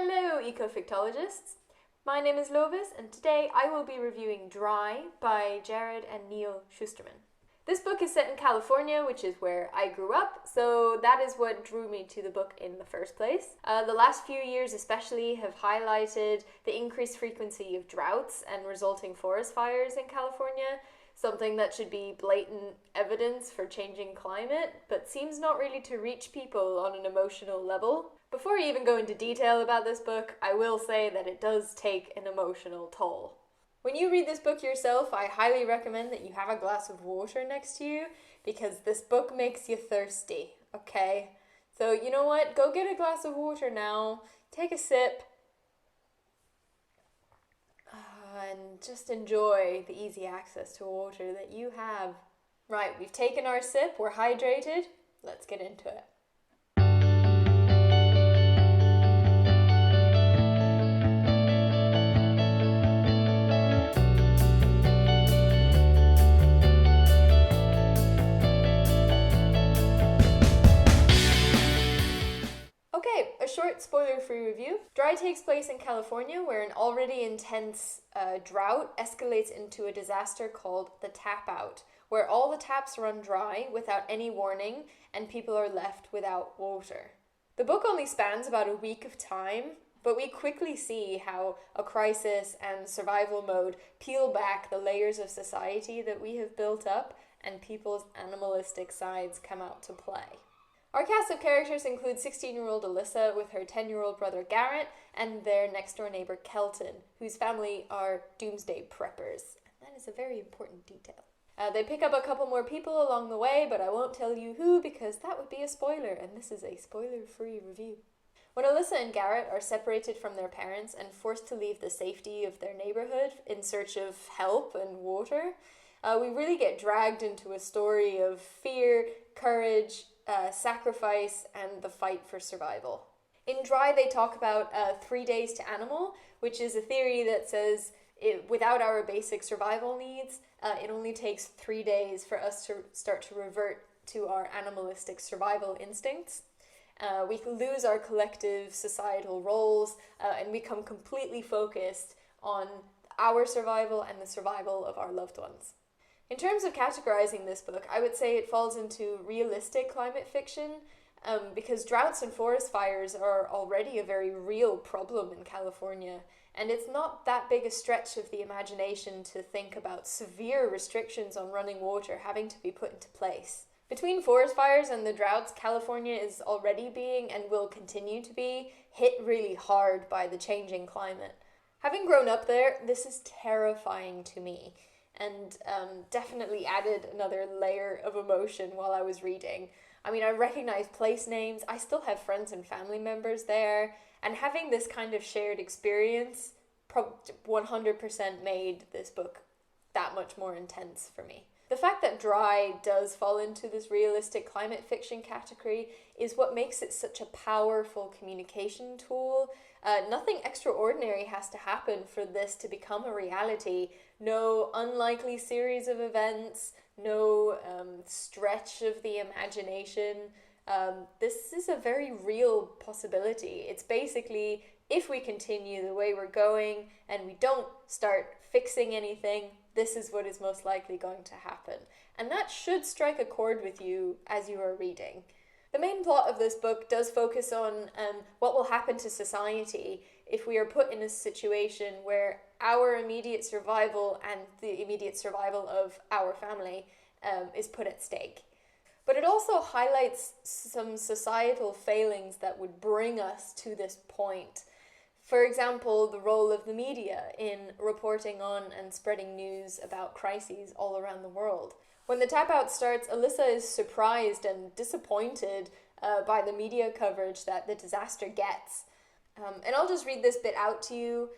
Hello, Ecofictologists! My name is Lovis, and today I will be reviewing Dry by Jarrod and Neal Shusterman. This book is set in California, which is where I grew up, so that is what drew me to the book in the first place. The last few years especially have highlighted the increased frequency of droughts and resulting forest fires in California, something that should be blatant evidence for changing climate, but seems not really to reach people on an emotional level. Before I even go into detail about this book, I will say that it does take an emotional toll. When you read this book yourself, I highly recommend that you have a glass of water next to you, because this book makes you thirsty, okay? So you know what? Go get a glass of water now, take a sip, and just enjoy the easy access to water that you have. Right, we've taken our sip, we're hydrated, let's get into it. Okay, a short spoiler-free review. Dry takes place in California, where an already intense drought escalates into a disaster called the tap out, where all the taps run dry without any warning and people are left without water. The book only spans about a week of time, but we quickly see how a crisis and survival mode peel back the layers of society that we have built up, and people's animalistic sides come out to play. Our cast of characters includes 16-year-old Alyssa with her 10-year-old brother Garrett and their next-door neighbor Kelton, whose family are doomsday preppers. And that is a very important detail. They pick up a couple more people along the way, but I won't tell you who because that would be a spoiler, and this is a spoiler-free review. When Alyssa and Garrett are separated from their parents and forced to leave the safety of their neighborhood in search of help and water, we really get dragged into a story of fear, courage, sacrifice, and the fight for survival. In Dry, they talk about 3 days to animal, which is a theory that says without our basic survival needs, it only takes 3 days for us to start to revert to our animalistic survival instincts. We lose our collective societal roles and become completely focused on our survival and the survival of our loved ones. In terms of categorizing this book, I would say it falls into realistic climate fiction because droughts and forest fires are already a very real problem in California, and it's not that big a stretch of the imagination to think about severe restrictions on running water having to be put into place. Between forest fires and the droughts, California is already being, and will continue to be, hit really hard by the changing climate. Having grown up there, this is terrifying to me, and definitely added another layer of emotion while I was reading. I mean, I recognize place names, I still have friends and family members there, and having this kind of shared experience 100% made this book that much more intense for me. The fact that Dry does fall into this realistic climate fiction category is what makes it such a powerful communication tool. Nothing extraordinary has to happen for this to become a reality. No unlikely series of events, no stretch of the imagination. This is a very real possibility. It's basically, if we continue the way we're going and we don't start fixing anything, this is what is most likely going to happen. And that should strike a chord with you as you are reading. The main plot of this book does focus on what will happen to society if we are put in a situation where our immediate survival and the immediate survival of our family is put at stake. But it also highlights some societal failings that would bring us to this point. For example, the role of the media in reporting on and spreading news about crises all around the world. When the tap out starts, Alyssa is surprised and disappointed by the media coverage that the disaster gets. And I'll just read this bit out to you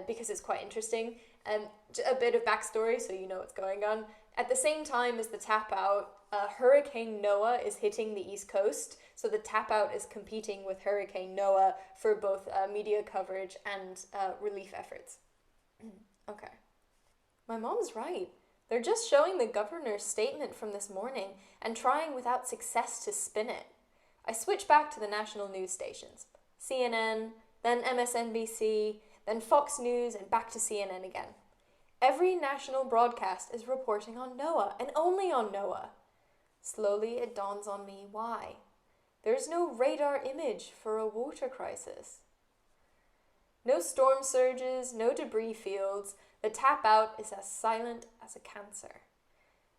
because it's quite interesting. A bit of backstory so you know what's going on. At the same time as the tap out, Hurricane Noah is hitting the East Coast, so the tap out is competing with Hurricane Noah for both media coverage and relief efforts. Okay. My mom's right. They're just showing the governor's statement from this morning and trying without success to spin it. I switch back to the national news stations. CNN, then MSNBC, then Fox News, and back to CNN again. Every national broadcast is reporting on NOAA, and only on NOAA. Slowly it dawns on me why. There's no radar image for a water crisis. No storm surges, no debris fields. The tap out is as silent as a cancer.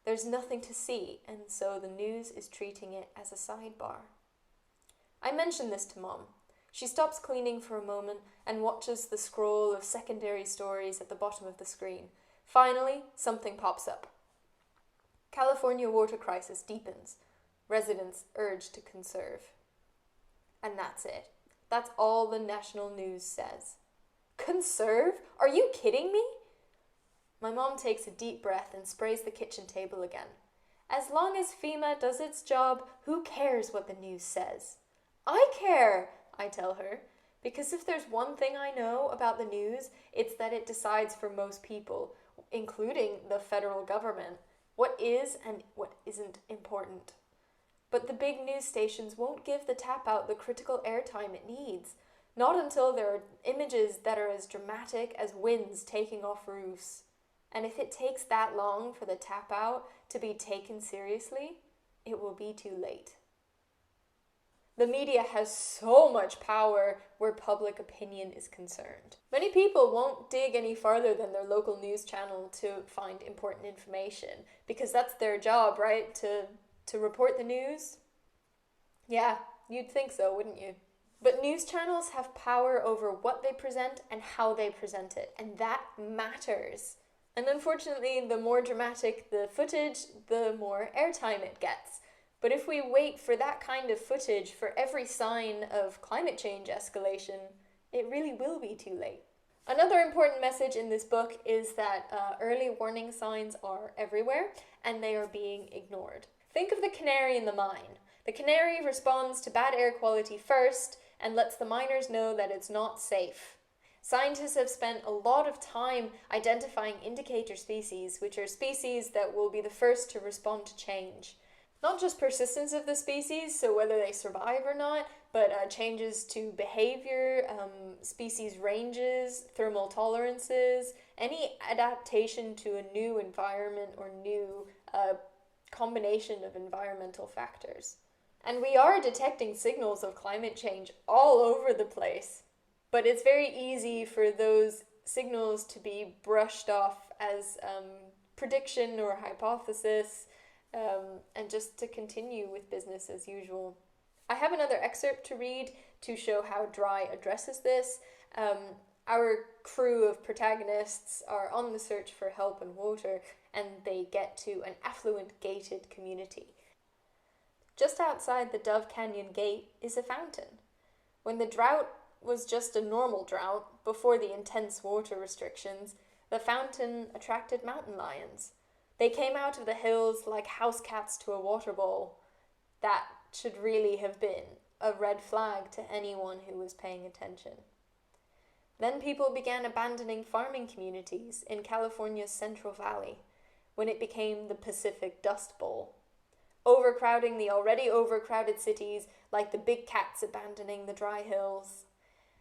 There's nothing to see, and so the news is treating it as a sidebar. I mention this to Mom. She stops cleaning for a moment and watches the scroll of secondary stories at the bottom of the screen. Finally, something pops up. California water crisis deepens. Residents urged to conserve. And that's it. That's all the national news says. Conserve? Are you kidding me? My mom takes a deep breath and sprays the kitchen table again. As long as FEMA does its job, who cares what the news says? I care, I tell her, because if there's one thing I know about the news, it's that it decides for most people, including the federal government, what is and what isn't important. But the big news stations won't give the tap out the critical airtime it needs, not until there are images that are as dramatic as winds taking off roofs. And if it takes that long for the tap out to be taken seriously, it will be too late. The media has so much power where public opinion is concerned. Many people won't dig any farther than their local news channel to find important information, because that's their job, right? To report the news? Yeah, you'd think so, wouldn't you? But news channels have power over what they present and how they present it, and that matters. And unfortunately, the more dramatic the footage, the more airtime it gets. But if we wait for that kind of footage for every sign of climate change escalation, it really will be too late. Another important message in this book is that early warning signs are everywhere and they are being ignored. Think of the canary in the mine. The canary responds to bad air quality first and lets the miners know that it's not safe. Scientists have spent a lot of time identifying indicator species, which are species that will be the first to respond to change. Not just persistence of the species, so whether they survive or not, but changes to behavior, species ranges, thermal tolerances, any adaptation to a new environment or new combination of environmental factors. And we are detecting signals of climate change all over the place. But it's very easy for those signals to be brushed off as prediction or hypothesis, and just to continue with business as usual. I have another excerpt to read to show how Dry addresses this. Our crew of protagonists are on the search for help and water, and they get to an affluent gated community. Just outside the Dove Canyon gate is a fountain. When the drought was just a normal drought, before the intense water restrictions, the fountain attracted mountain lions. They came out of the hills like house cats to a water bowl. That should really have been a red flag to anyone who was paying attention. Then people began abandoning farming communities in California's Central Valley, when it became the Pacific Dust Bowl, overcrowding the already overcrowded cities like the big cats abandoning the dry hills.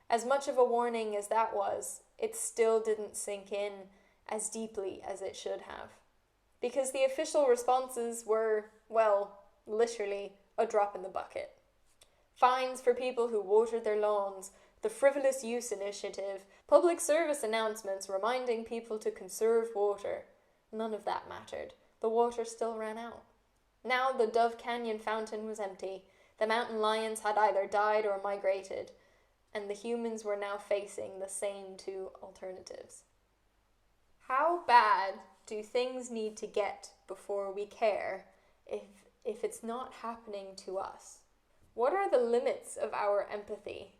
As much of a warning as that was, it still didn't sink in as deeply as it should have. Because the official responses were, well, literally a drop in the bucket. Fines for people who watered their lawns, the Frivolous Use Initiative, public service announcements reminding people to conserve water. None of that mattered. The water still ran out. Now the Dove Canyon fountain was empty. The mountain lions had either died or migrated, and the humans were now facing the same two alternatives. How bad do things need to get before we care if it's not happening to us? What are the limits of our empathy?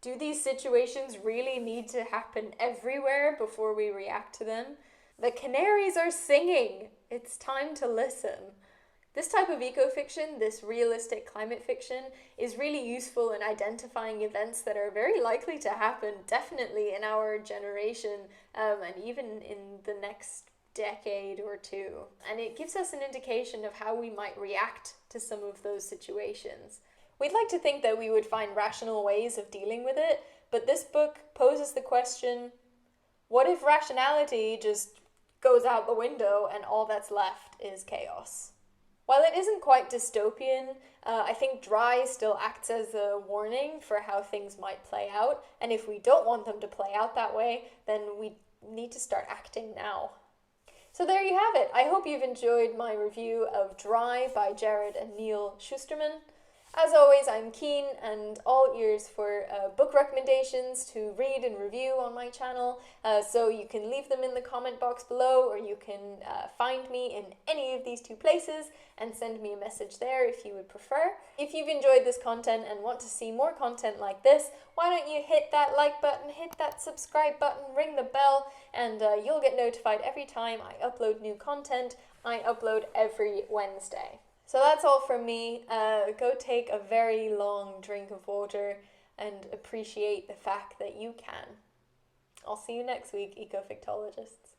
Do these situations really need to happen everywhere before we react to them? The canaries are singing. It's time to listen. This type of ecofiction, this realistic climate fiction, is really useful in identifying events that are very likely to happen, definitely in our generation, and even in the next decade or two. And it gives us an indication of how we might react to some of those situations. We'd like to think that we would find rational ways of dealing with it, but this book poses the question, what if rationality just goes out the window and all that's left is chaos? While it isn't quite dystopian, I think Dry still acts as a warning for how things might play out, and if we don't want them to play out that way, then we need to start acting now. So there you have it. I hope you've enjoyed my review of Dry by Jarrod and Neal Shusterman. As always, I'm keen and all ears for book recommendations to read and review on my channel, so you can leave them in the comment box below, or you can find me in any of these two places and send me a message there if you would prefer. If you've enjoyed this content and want to see more content like this, why don't you hit that like button, hit that subscribe button, ring the bell, and you'll get notified every time I upload new content. I upload every Wednesday. So that's all from me. Go take a very long drink of water and appreciate the fact that you can. I'll see you next week, Ecofictologists.